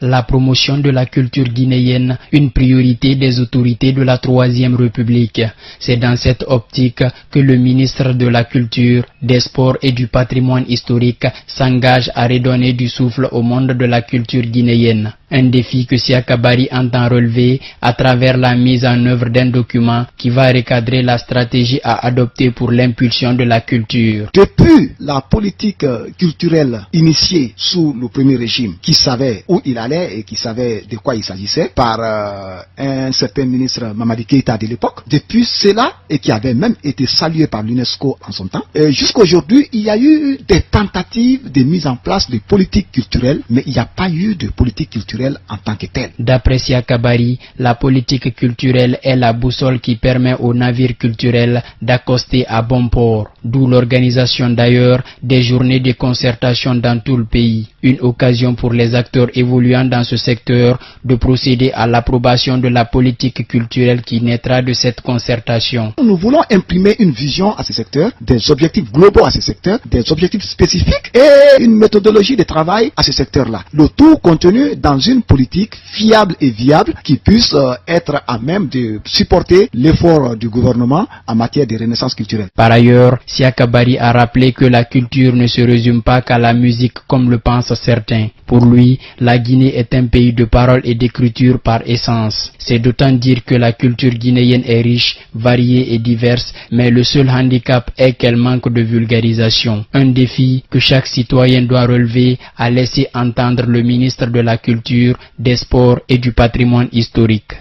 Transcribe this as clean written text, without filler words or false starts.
La promotion de la culture guinéenne, une priorité des autorités de la Troisième République. C'est dans cette optique que le ministre de la Culture, des Sports et du Patrimoine historique s'engage à redonner du souffle au monde de la culture guinéenne. Un défi que Siaka Bari entend relever à travers la mise en œuvre d'un document qui va recadrer la stratégie à adopter pour l'impulsion de la culture. Depuis la politique culturelle initiée sous le premier régime, qui savait où il allait et qui savait de quoi il s'agissait, par un certain ministre Mamadi Keïta de l'époque, depuis cela, et qui avait même été salué par l'UNESCO en son temps, jusqu'à aujourd'hui, il y a eu des tentatives de mise en place de politiques culturelles, mais il n'y a pas eu de politique culturelle en tant que telle. D'après Siaka Bari, la politique culturelle est la boussole qui permet aux navires culturels d'accoster à bon port, d'où l'organisation d'ailleurs des journées de concertation dans tout le pays. Une occasion pour les acteurs évoluant dans ce secteur de procéder à l'approbation de la politique culturelle qui naîtra de cette concertation. Nous voulons imprimer une vision à ce secteur, des objectifs globaux à ce secteur, des objectifs spécifiques et une méthodologie de travail à ce secteur-là. Le tout contenu dans une politique fiable et viable qui puisse être à même de supporter l'effort du gouvernement en matière de renaissance culturelle. Par ailleurs, Siaka Bari a rappelé que la culture ne se résume pas qu'à la musique comme le pensent certains. Pour lui, la Guinée est un pays de parole et d'écriture par essence. C'est d'autant dire que la culture guinéenne est riche, variée et diverse, mais le seul handicap est qu'elle manque de vulgarisation. Un défi que chaque citoyen doit relever, a laissé entendre le ministre de la Culture, des Sports et du Patrimoine historique.